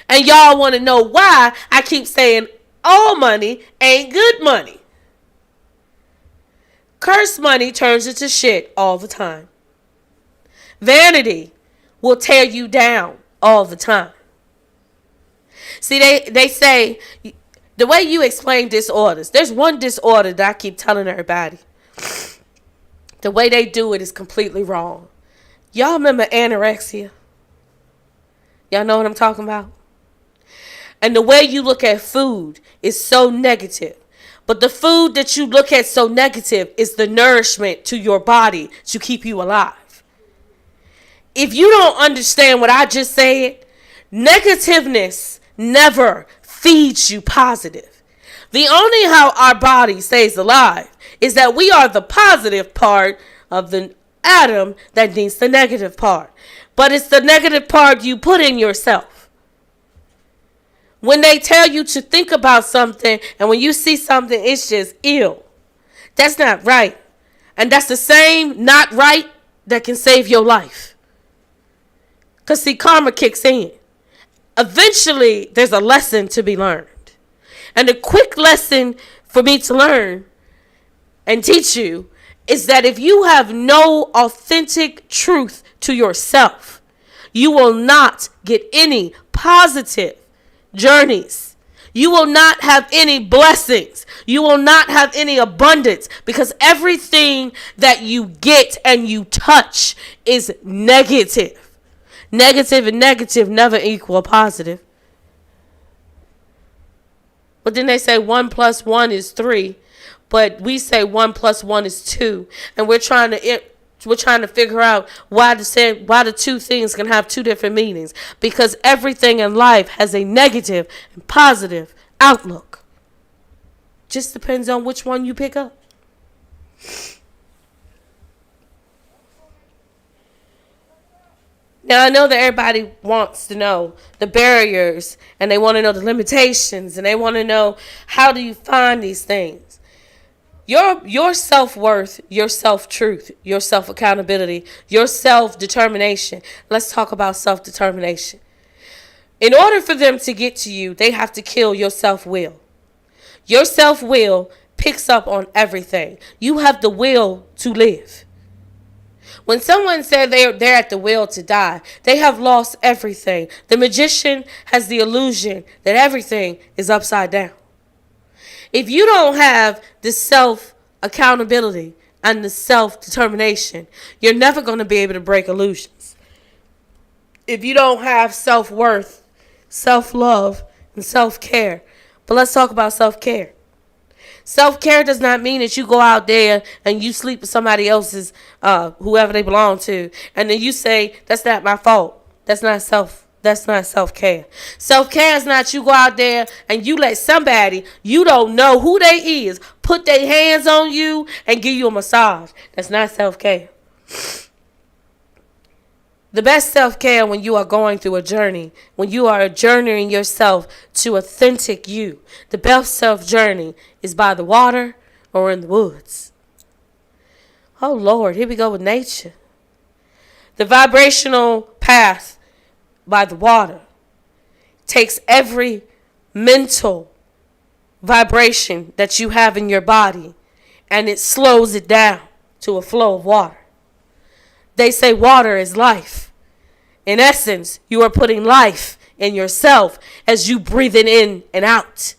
And y'all want to know why I keep saying all money ain't good money. Cursed money turns into shit all the time. Vanity will tear you down all the time. See, they say, the way you explain disorders, there's one disorder that I keep telling everybody. The way they do it is completely wrong. Y'all remember anorexia? Y'all know what I'm talking about? And the way you look at food is so negative. But the food that you look at so negative is the nourishment to your body to keep you alive. If you don't understand what I just said, negativeness never feeds you positive. The only how our body stays alive is that we are the positive part of the atom that needs the negative part. But it's the negative part you put in yourself. When they tell you to think about something and when you see something, it's just ill. That's not right. And that's the same not right that can save your life. Because see, karma kicks in. Eventually, there's a lesson to be learned. And the quick lesson for me to learn and teach you is that if you have no authentic truth to yourself, You will not get any positive journeys. You will not have any blessings. You will not have any abundance, because everything that you get and you touch is negative. Negative and negative never equal positive. But then they say 1 + 1 is 3. But we say 1 + 1 is 2. And we're trying to figure out why the two things can have two different meanings. Because everything in life has a negative and positive outlook. Just depends on which one you pick up. Now, I know that everybody wants to know the barriers, and they want to know the limitations, and they want to know, how do you find these things? Your self-worth, your self-truth, your self-accountability, your self-determination. Let's talk about self-determination. In order for them to get to you, they have to kill your self-will. Your self-will picks up on everything. You have the will to live. When someone said they're at the will to die, they have lost everything. The magician has the illusion that everything is upside down. If you don't have the self-accountability and the self-determination, you're never going to be able to break illusions. If you don't have self-worth, self-love, and self-care. But let's talk about self-care. Self-care does not mean that you go out there and you sleep with somebody else's, whoever they belong to, and then you say, that's not my fault. That's not self-care. Self-care is not you go out there and you let somebody you don't know who they is put their hands on you and give you a massage. That's not self-care. The best self-care when you are going through a journey, when you are journeying yourself to authentic you. The best self-journey is by the water or in the woods. Oh, Lord, here we go with nature. The vibrational path by the water takes every mental vibration that you have in your body and it slows it down to a flow of water. They say water is life. In essence, you are putting life in yourself as you breathe it in and out.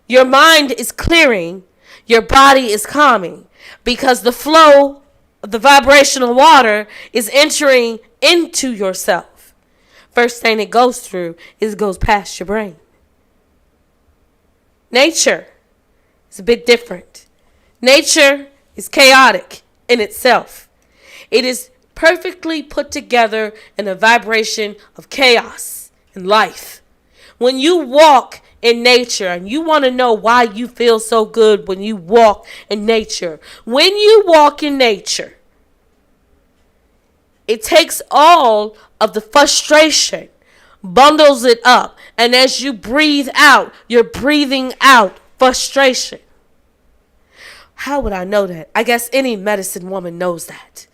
Your mind is clearing, your body is calming, because the flow of the vibrational water is entering into yourself. First thing it goes through is it goes past your brain. Nature is a bit different. Nature is chaotic in itself. It is perfectly put together in a vibration of chaos and life. When you walk in nature, and you want to know why you feel so good when you walk in nature. When you walk in nature, it takes all of the frustration, bundles it up, and as you breathe out, you're breathing out frustration. How would I know that? I guess any medicine woman knows that.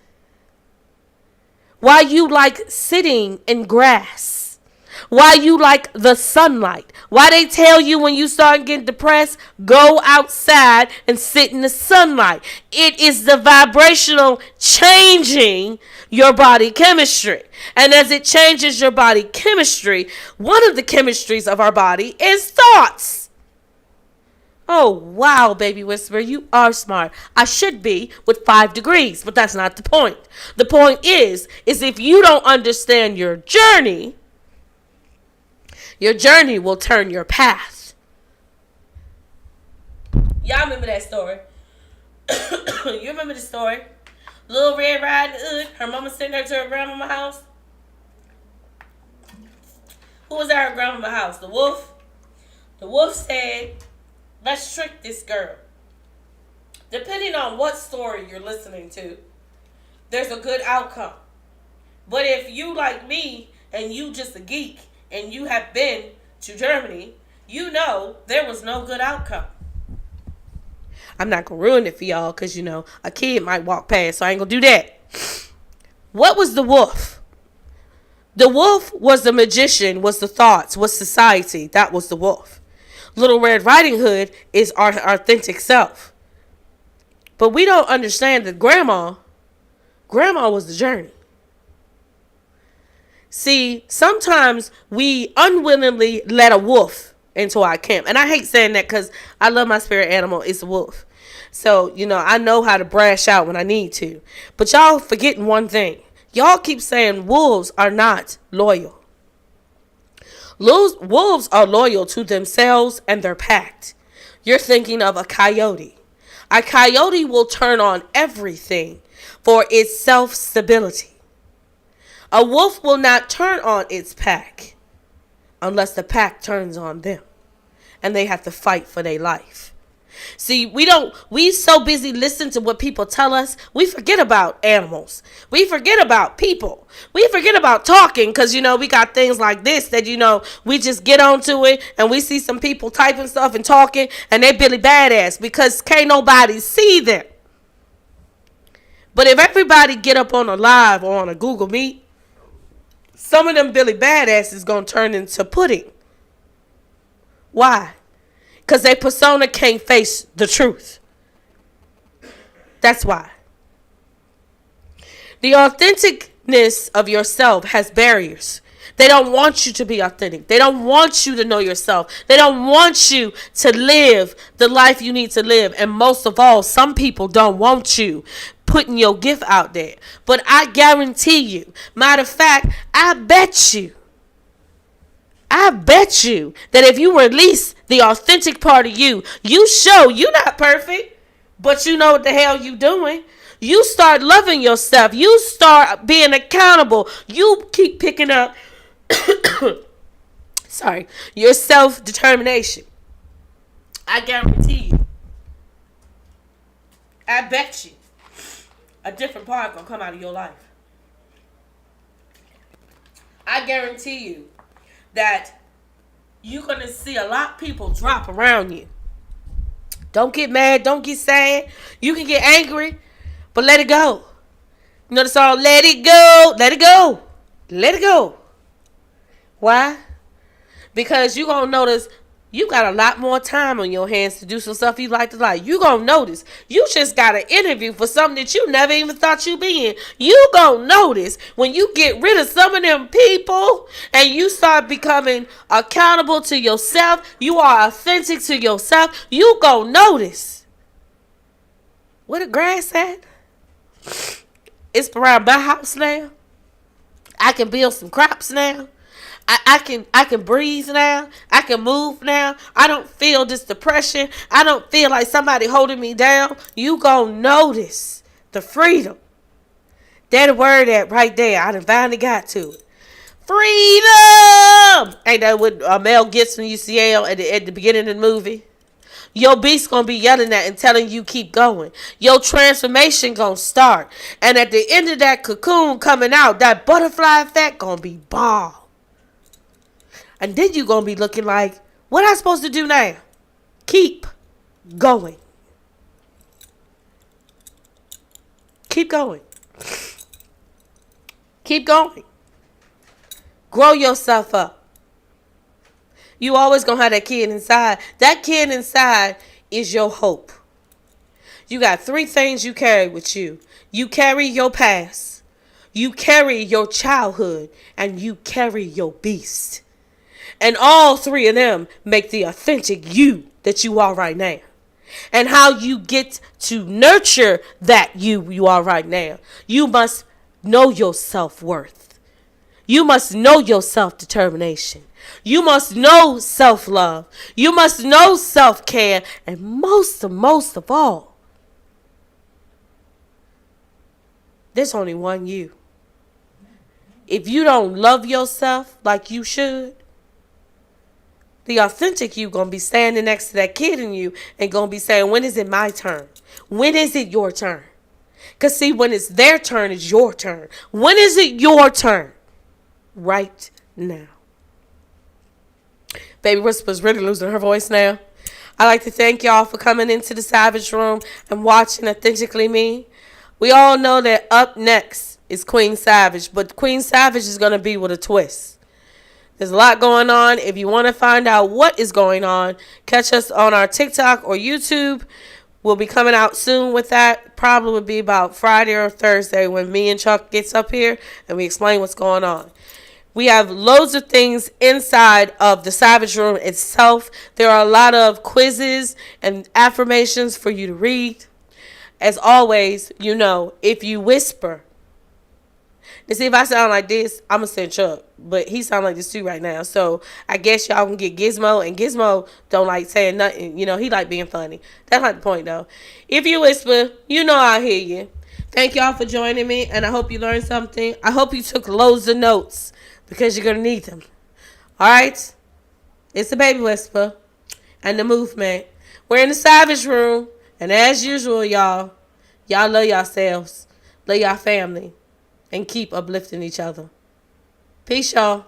Why you like sitting in grass. Why you like the sunlight. Why they tell you when you start getting depressed, go outside and sit in the sunlight. It is the vibrational changing your body chemistry. And as it changes your body chemistry, one of the chemistries of our body is thoughts. Oh, wow, baby whisperer, you are smart. I should be with 5 degrees, but that's not the point. The point is if you don't understand your journey will turn your path. Y'all remember that story? You remember the story? Little Red Riding Hood, her mama sent her to her grandmama's house. Who was at her grandmama's house? The wolf? The wolf said, let's trick this girl. Depending on what story you're listening to, there's a good outcome. But if you like me and you just a geek and you have been to Germany, you know there was no good outcome. I'm not going to ruin it for y'all because, a kid might walk past, so I ain't going to do that. What was the wolf? The wolf was the magician, was the thoughts, was society. That was the wolf. Little Red Riding Hood is our authentic self. But we don't understand that grandma was the journey. See, sometimes we unwillingly let a wolf into our camp. And I hate saying that because I love my spirit animal. It's a wolf. So, I know how to brash out when I need to. But y'all forgetting one thing. Y'all keep saying wolves are not loyal. Wolves are loyal to themselves and their pack. You're thinking of a coyote. A coyote will turn on everything for its self-stability. A wolf will not turn on its pack unless the pack turns on them. And they have to fight for their life. See, we so busy listening to what people tell us, we forget about animals. We forget about people. We forget about talking because, we got things like this that, we just get onto it and we see some people typing stuff and talking and they Billy Badass because can't nobody see them. But if everybody get up on a live or on a Google Meet, some of them Billy Badass is going to turn into pudding. Why? Because their persona can't face the truth. That's why. The authenticness of yourself has barriers. They don't want you to be authentic. They don't want you to know yourself. They don't want you to live the life you need to live. And most of all, some people don't want you putting your gift out there. But I guarantee you, matter of fact, I bet you that if you release the authentic part of you, you show you're not perfect, but you know what the hell you doing. You start loving yourself. You start being accountable. You keep picking up your self-determination. I guarantee you. I bet you a different part gonna come out of your life. I guarantee you that you're going to see a lot of people drop around you. Don't get mad. Don't get sad. You can get angry, but let it go. You know the song, let it go, let it go, let it go. Why? Because you're going to notice you got a lot more time on your hands to do some stuff you like to like. You going to notice you just got an interview for something that you never even thought you'd be in. You going to notice when you get rid of some of them people and you start becoming accountable to yourself, you are authentic to yourself, you going to notice. Where the grass at? It's around my house now. I can build some crops now. I can breathe now. I can move now. I don't feel this depression. I don't feel like somebody holding me down. You gonna notice the freedom. That word that right there. I done finally got to it. Freedom! Ain't that what Mel Gibson used to yell at the beginning of the movie? Your beast gonna be yelling that and telling you keep going. Your transformation gonna start. And at the end of that cocoon coming out, that butterfly effect gonna be bomb. And then you're going to be looking like, what am I supposed to do now? Keep going. Keep going. Keep going. Grow yourself up. You always going to have that kid inside. That kid inside is your hope. You got 3 things you carry with you. You carry your past. You carry your childhood. And you carry your beast. And all 3 of them make the authentic you that you are right now. And how you get to nurture that you are right now. You must know your self-worth. You must know your self-determination. You must know self-love. You must know self-care. And most of all, there's only one you. If you don't love yourself like you should, the authentic you going to be standing next to that kid in you and going to be saying, when is it my turn? When is it your turn? Because see, when it's their turn, it's your turn. When is it your turn? Right now. Baby Whisper's really losing her voice now. I'd like to thank y'all for coming into the Savage Room and watching Authentically Me. We all know that up next is Queen Savage, but Queen Savage is going to be with a twist. There's a lot going on. If you want to find out what is going on, catch us on our TikTok or YouTube. We'll be coming out soon with that. Probably would be about Friday or Thursday when me and Chuck gets up here and we explain what's going on. We have loads of things inside of the Savage Room itself. There are a lot of quizzes and affirmations for you to read. As always, if you whisper, to see if I sound like this, I'm going to send Chuck. But he sound like this too right now. So I guess y'all can get Gizmo. And Gizmo don't like saying nothing. He like being funny. That's not the point though. If you whisper, I'll hear you. Thank y'all for joining me. And I hope you learned something. I hope you took loads of notes, because you're going to need them. Alright? It's the Baby Whisper and the movement. We're in the Savage Room. And as usual, y'all love yourselves. Love your family. And keep uplifting each other. Peace, y'all.